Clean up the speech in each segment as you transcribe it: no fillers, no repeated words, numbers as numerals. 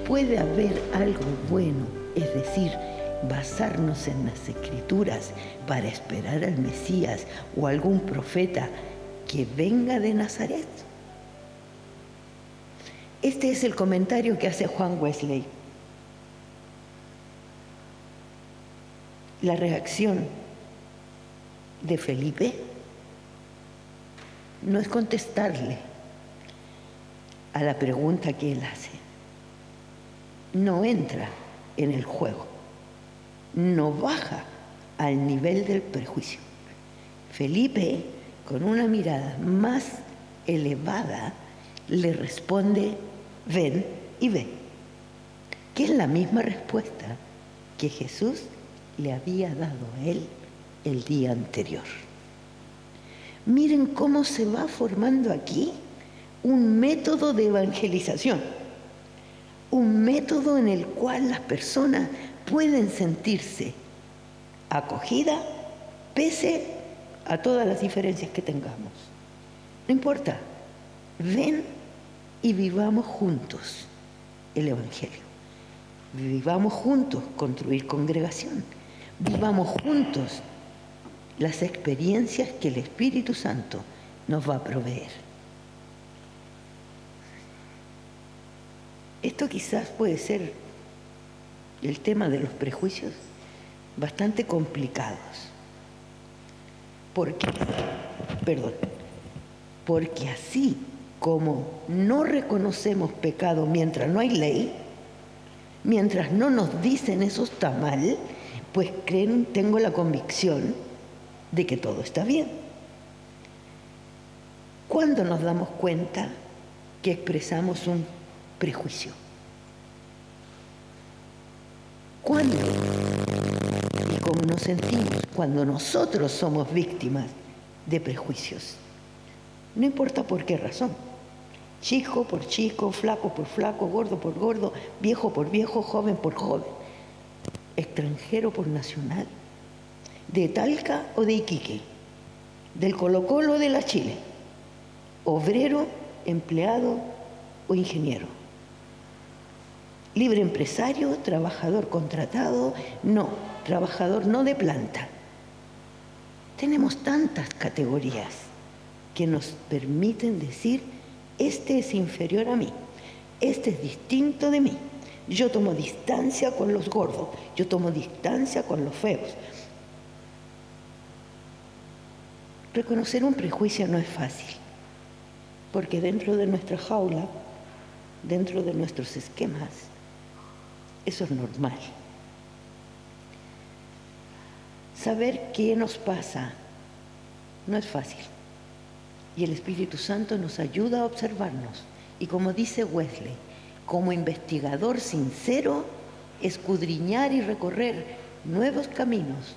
puede haber algo bueno, es decir, basarnos en las Escrituras para esperar al Mesías o algún profeta que venga de Nazaret? Este es el comentario que hace Juan Wesley. La reacción de Felipe no es contestarle a la pregunta que él hace. No entra en el juego, no baja al nivel del prejuicio. Felipe, con una mirada más elevada, le responde: ven y ve, que es la misma respuesta que Jesús le había dado a él el día anterior. Miren cómo se va formando aquí un método de evangelización, un método en el cual las personas pueden sentirse acogidas pese a todas las diferencias que tengamos. No importa, ven y vivamos juntos el Evangelio. Vivamos juntos construir congregación. Vivamos juntos las experiencias que el Espíritu Santo nos va a proveer. Esto quizás puede ser el tema de los prejuicios bastante complicados. ¿Por qué? Porque así como no reconocemos pecado mientras no hay ley, mientras no nos dicen eso está mal, pues tengo la convicción de que todo está bien. ¿Cuándo nos damos cuenta que expresamos un prejuicio? ¿Cuándo? ¿Y cómo nos sentimos? Cuando nosotros somos víctimas de prejuicios. No importa por qué razón. Chico por chico, flaco por flaco, gordo por gordo, viejo por viejo, joven por joven, extranjero por nacional, de Talca o de Iquique, del Colo-Colo o de la Chile, obrero, empleado o ingeniero, libre empresario, trabajador contratado, no, trabajador no de planta. Tenemos tantas categorías que nos permiten decir: este es inferior a mí, este es distinto de mí. Yo tomo distancia con los gordos, yo tomo distancia con los feos. Reconocer un prejuicio no es fácil, porque dentro de nuestra jaula, dentro de nuestros esquemas, eso es normal. Saber qué nos pasa no es fácil. Y el Espíritu Santo nos ayuda a observarnos. Y como dice Wesley, como investigador sincero, escudriñar y recorrer nuevos caminos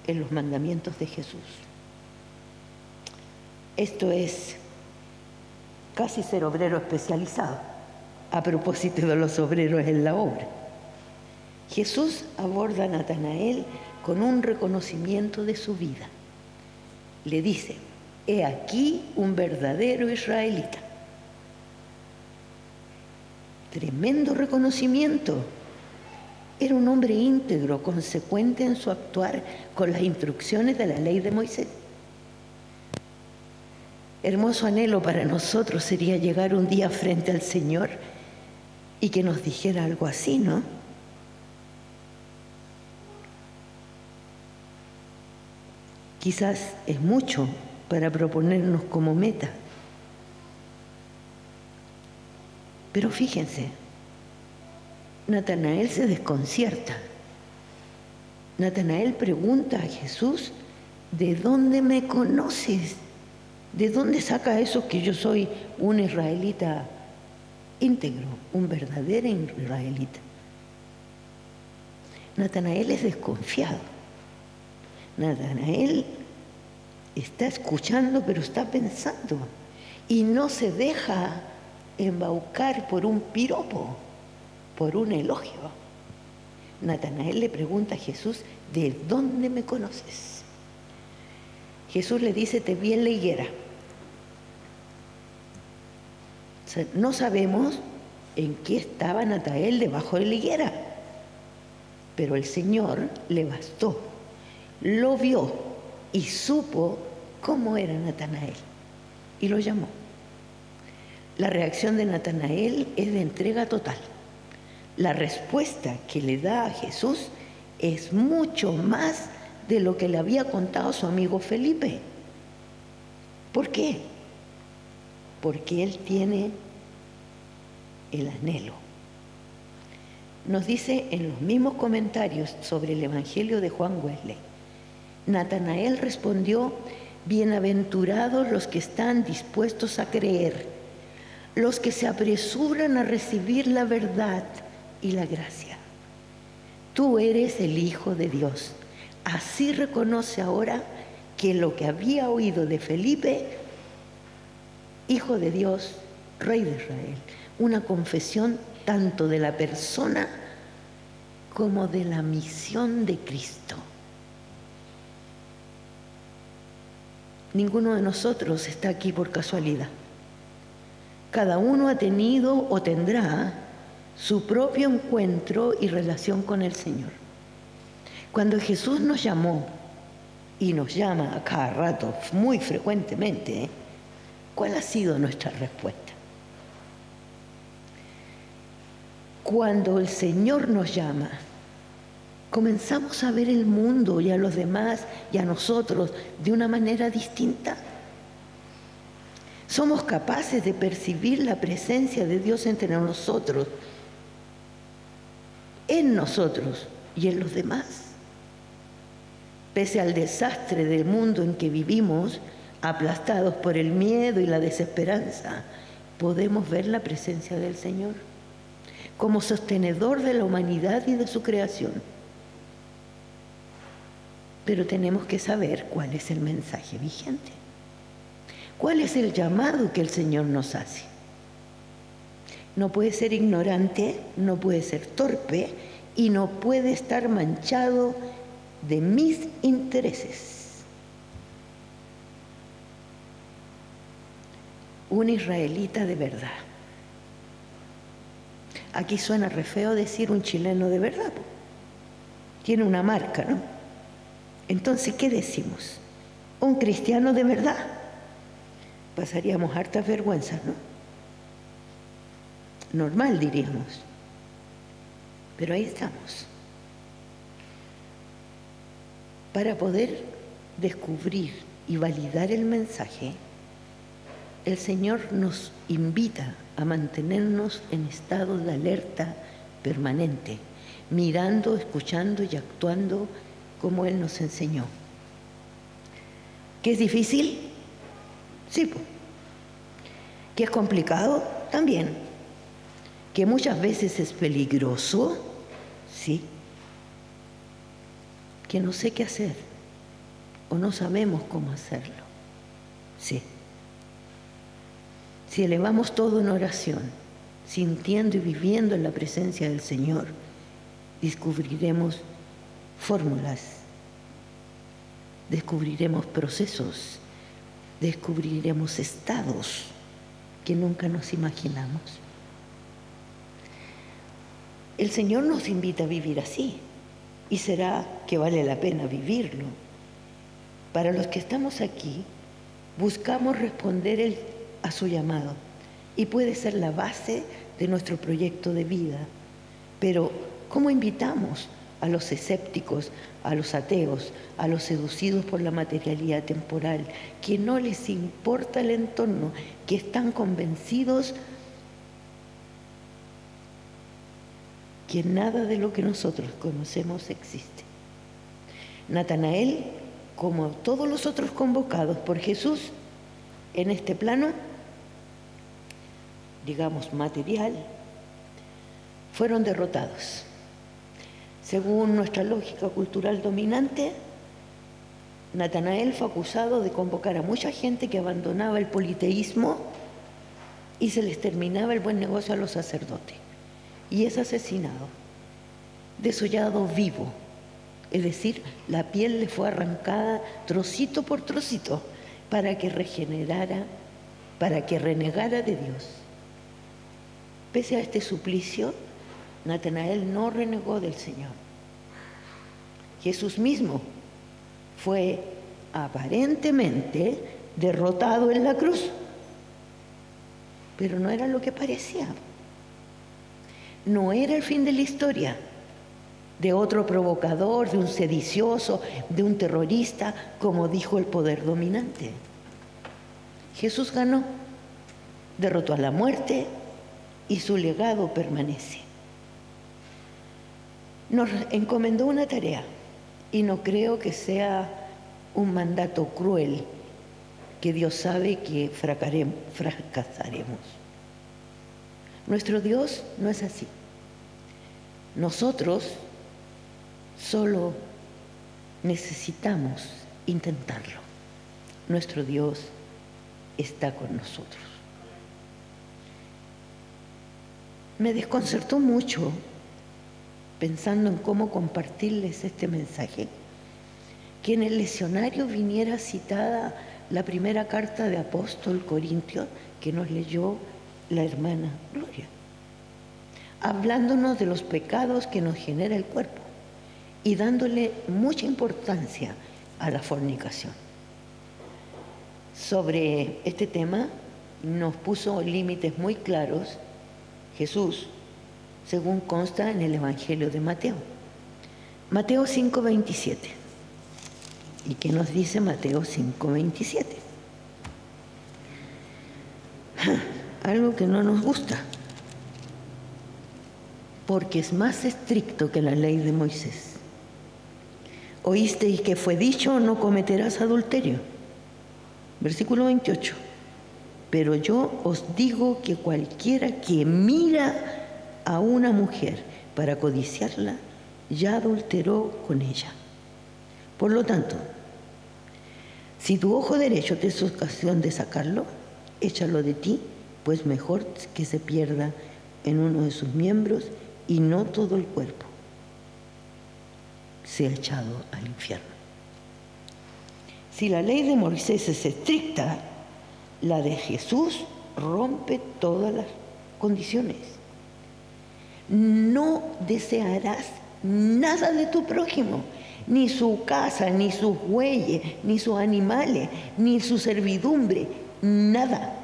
en los mandamientos de Jesús. Esto es casi ser obrero especializado, a propósito de los obreros en la obra. Jesús aborda a Natanael con un reconocimiento de su vida. Le dice: he aquí un verdadero israelita. Tremendo reconocimiento. Era un hombre íntegro, consecuente en su actuar con las instrucciones de la ley de Moisés. Hermoso anhelo para nosotros sería llegar un día frente al Señor y que nos dijera algo así, ¿no? Quizás es mucho para proponernos como meta. Pero fíjense, Natanael se desconcierta. Natanael pregunta a Jesús: ¿de dónde me conoces? ¿De dónde saca eso que yo soy un israelita íntegro, un verdadero israelita? Natanael es desconfiado. Natanael está escuchando, pero está pensando, y no se deja embaucar por un piropo, por un elogio. Natanael le pregunta a Jesús: ¿de dónde me conoces? Jesús le dice: te vi en la higuera. O sea, no sabemos en qué estaba Natanael debajo de la higuera. Pero el Señor le bastó, lo vio y supo cómo era Natanael y lo llamó. La reacción de Natanael es de entrega total. La respuesta que le da a Jesús es mucho más de lo que le había contado su amigo Felipe. ¿Por qué? Porque él tiene el anhelo. Nos dice en los mismos comentarios sobre el Evangelio de Juan Wesley, Natanael respondió: bienaventurados los que están dispuestos a creer, los que se apresuran a recibir la verdad y la gracia. Tú eres el Hijo de Dios. Así reconoce ahora que lo que había oído de Felipe, Hijo de Dios, Rey de Israel, una confesión tanto de la persona como de la misión de Cristo. Ninguno de nosotros está aquí por casualidad. Cada uno ha tenido o tendrá su propio encuentro y relación con el Señor. Cuando Jesús nos llamó, y nos llama a cada rato, muy frecuentemente, ¿cuál ha sido nuestra respuesta? Cuando el Señor nos llama, comenzamos a ver el mundo y a los demás y a nosotros de una manera distinta. Somos capaces de percibir la presencia de Dios entre nosotros, en nosotros y en los demás. Pese al desastre del mundo en que vivimos, aplastados por el miedo y la desesperanza, podemos ver la presencia del Señor como sostenedor de la humanidad y de su creación. Pero tenemos que saber cuál es el mensaje vigente. ¿Cuál es el llamado que el Señor nos hace? No puede ser ignorante, no puede ser torpe y no puede estar manchado de mis intereses. Un israelita de verdad. Aquí suena re feo decir un chileno de verdad. Tiene una marca, ¿no? Entonces, ¿qué decimos? Un cristiano de verdad. Pasaríamos hartas vergüenzas, ¿no? Normal, diríamos. Pero ahí estamos. Para poder descubrir y validar el mensaje, el Señor nos invita a mantenernos en estado de alerta permanente, mirando, escuchando y actuando como Él nos enseñó. ¿Que es difícil? Sí. ¿Que es complicado? También. ¿Que muchas veces es peligroso? Sí. ¿Que no sé qué hacer o no sabemos cómo hacerlo? Sí. Si elevamos todo en oración, sintiendo y viviendo en la presencia del Señor, descubriremos fórmulas, descubriremos procesos, descubriremos estados que nunca nos imaginamos. El Señor nos invita a vivir así y será que vale la pena vivirlo. Para los que estamos aquí, buscamos responder a su llamado y puede ser la base de nuestro proyecto de vida. Pero, ¿cómo invitamos a los escépticos, a los ateos, a los seducidos por la materialidad temporal, que no les importa el entorno, que están convencidos que nada de lo que nosotros conocemos existe? Natanael, como todos los otros convocados por Jesús en este plano, digamos material, fueron derrotados. Según nuestra lógica cultural dominante, Natanael fue acusado de convocar a mucha gente que abandonaba el politeísmo y se les terminaba el buen negocio a los sacerdotes. Y es asesinado, desollado vivo. Es decir, la piel le fue arrancada trocito por trocito para que regenerara, para que renegara de Dios. Pese a este suplicio, Natanael no renegó del Señor. Jesús mismo fue aparentemente derrotado en la cruz, pero no era lo que parecía. No era el fin de la historia, de otro provocador, de un sedicioso, de un terrorista, como dijo el poder dominante. Jesús ganó, derrotó a la muerte y su legado permanece. Nos encomendó una tarea y no creo que sea un mandato cruel, que Dios sabe que fracasaremos. Nuestro Dios no es así. Nosotros solo necesitamos intentarlo. Nuestro Dios está con nosotros. Me desconcertó mucho, pensando en cómo compartirles este mensaje, que en el leccionario viniera citada la primera carta de apóstol Corintios que nos leyó la hermana Gloria, hablándonos de los pecados que nos genera el cuerpo y dándole mucha importancia a la fornicación. Sobre este tema nos puso límites muy claros Jesús, según consta en el Evangelio de Mateo. Mateo 5:27. ¿Y qué nos dice Mateo 5:27? Algo que no nos gusta, porque es más estricto que la ley de Moisés. Oísteis que fue dicho: no cometerás adulterio. Versículo 28. Pero yo os digo que cualquiera que mira a una mujer para codiciarla, ya adulteró con ella. Por lo tanto, si tu ojo derecho te es ocasión de sacarlo, échalo de ti, pues mejor que se pierda en uno de sus miembros y no todo el cuerpo sea echado al infierno. Si la ley de Moisés es estricta, la de Jesús rompe todas las condiciones. No desearás nada de tu prójimo, ni su casa, ni sus bueyes, ni sus animales, ni su servidumbre, nada.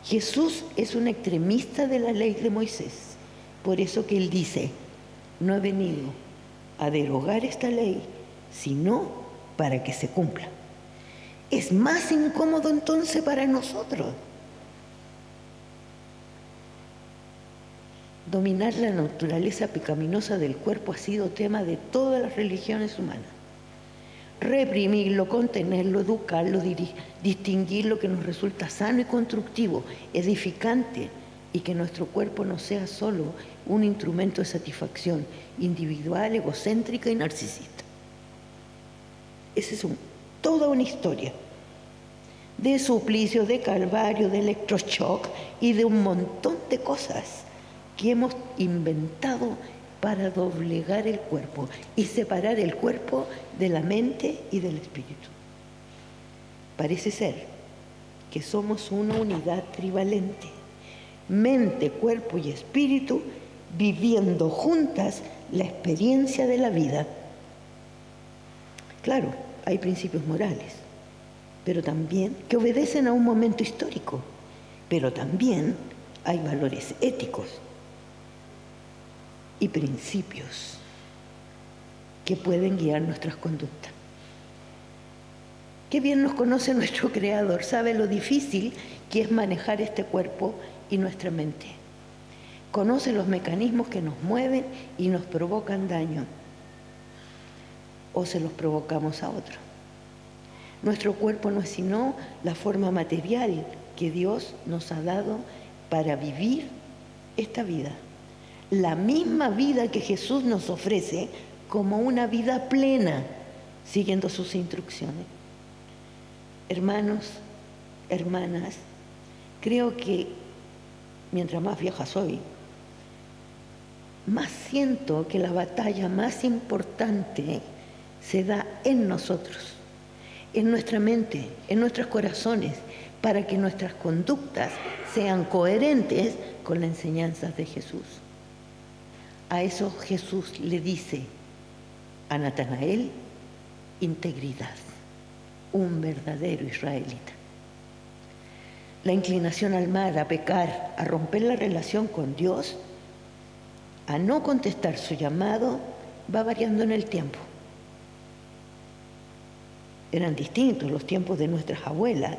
Jesús es un extremista de la ley de Moisés. Por eso que él dice: no he venido a derogar esta ley, sino para que se cumpla. Es más incómodo entonces para nosotros dominar la naturaleza pecaminosa del cuerpo. Ha sido tema de todas las religiones humanas. Reprimirlo, contenerlo, educarlo, distinguir lo que nos resulta sano y constructivo, edificante, y que nuestro cuerpo no sea solo un instrumento de satisfacción individual, egocéntrica y narcisista. Esa es toda una historia de suplicio, de calvario, de electroshock y de un montón de cosas que hemos inventado para doblegar el cuerpo y separar el cuerpo de la mente y del espíritu. Parece ser que somos una unidad trivalente, mente, cuerpo y espíritu, viviendo juntas la experiencia de la vida. Claro, hay principios morales, pero también que obedecen a un momento histórico, pero también hay valores éticos y principios que pueden guiar nuestras conductas. Qué bien nos conoce nuestro Creador, sabe lo difícil que es manejar este cuerpo y nuestra mente. Conoce los mecanismos que nos mueven y nos provocan daño, o se los provocamos a otros. Nuestro cuerpo no es sino la forma material que Dios nos ha dado para vivir esta vida. La misma vida que Jesús nos ofrece como una vida plena, siguiendo sus instrucciones. Hermanos, hermanas, creo que mientras más vieja soy, más siento que la batalla más importante se da en nosotros, en nuestra mente, en nuestros corazones, para que nuestras conductas sean coherentes con las enseñanzas de Jesús. A eso Jesús le dice a Natanael: integridad, un verdadero israelita. La inclinación al mal, a pecar, a romper la relación con Dios, a no contestar su llamado, va variando en el tiempo. Eran distintos los tiempos de nuestras abuelas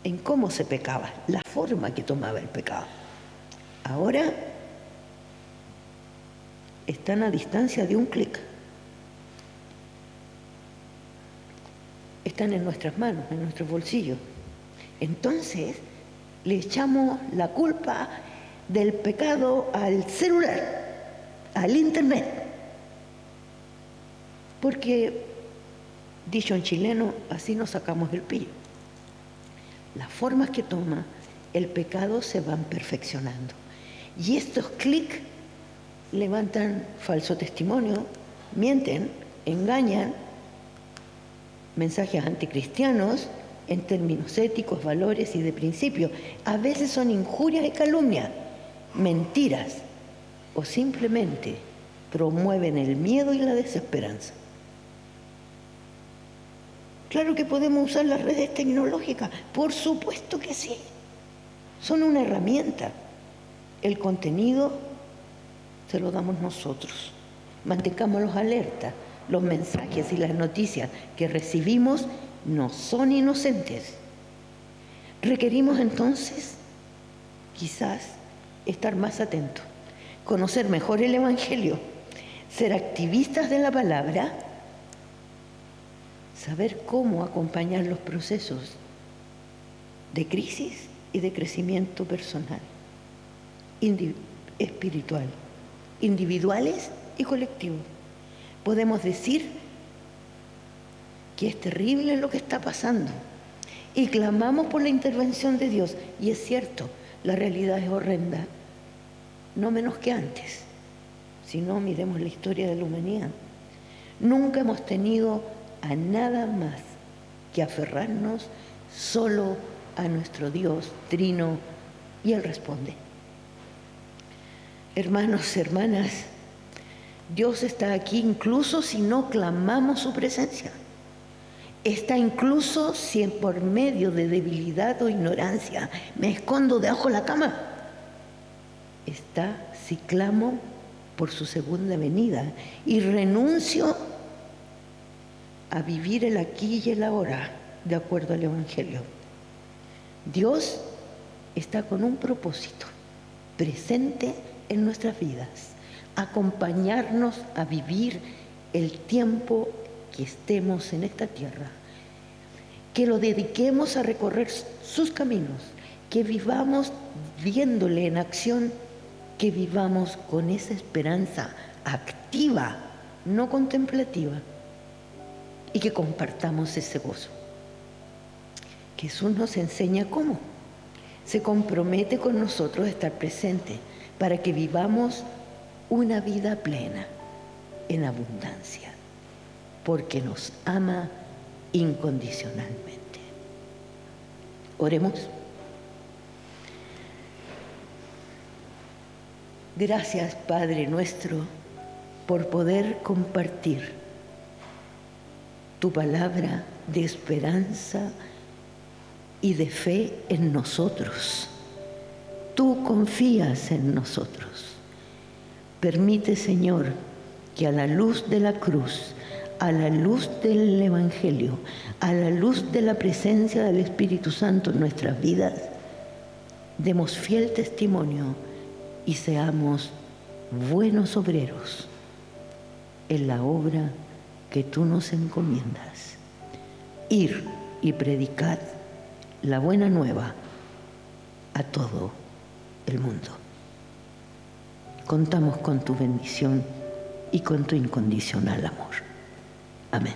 en cómo se pecaba, la forma que tomaba el pecado. Ahora están a distancia de un clic. Están en nuestras manos, en nuestros bolsillos. Entonces, le echamos la culpa del pecado al celular, al internet. Porque, dicho en chileno, así nos sacamos el pillo. Las formas que toma el pecado se van perfeccionando. Y estos clics levantan falso testimonio, mienten, engañan, mensajes anticristianos en términos éticos, valores y de principios. A veces son injurias y calumnias, mentiras, o simplemente promueven el miedo y la desesperanza. Claro que podemos usar las redes tecnológicas, por supuesto que sí. Son una herramienta. El contenido se lo damos nosotros. Mantengámoslos alerta. Los mensajes y las noticias que recibimos no son inocentes. Requerimos entonces, quizás, estar más atentos, conocer mejor el Evangelio, ser activistas de la palabra, saber cómo acompañar los procesos de crisis y de crecimiento personal, espiritual, individuales y colectivos. Podemos decir que es terrible lo que está pasando y clamamos por la intervención de Dios. Y es cierto, la realidad es horrenda, no menos que antes. Si no, miremos la historia de la humanidad. Nunca hemos tenido a nada más que aferrarnos solo a nuestro Dios trino, y Él responde. Hermanos, hermanas, Dios está aquí incluso si no clamamos su presencia. Está incluso si por medio de debilidad o ignorancia me escondo debajo de la cama. Está si clamo por su segunda venida y renuncio a vivir el aquí y el ahora de acuerdo al Evangelio. Dios está con un propósito presente en nuestras vidas: acompañarnos a vivir el tiempo que estemos en esta tierra, que lo dediquemos a recorrer sus caminos, que vivamos viéndole en acción, que vivamos con esa esperanza activa, no contemplativa, y que compartamos ese gozo. Jesús nos enseña cómo. Se compromete con nosotros a estar presente para que vivamos una vida plena, en abundancia, porque nos ama incondicionalmente. Oremos. Gracias, Padre nuestro, por poder compartir tu palabra de esperanza y de fe en nosotros. Tú confías en nosotros. Permite, Señor, que a la luz de la cruz, a la luz del Evangelio, a la luz de la presencia del Espíritu Santo en nuestras vidas, demos fiel testimonio y seamos buenos obreros en la obra que tú nos encomiendas. Ir y predicar la buena nueva a todo el mundo. Contamos con tu bendición y con tu incondicional amor. Amén.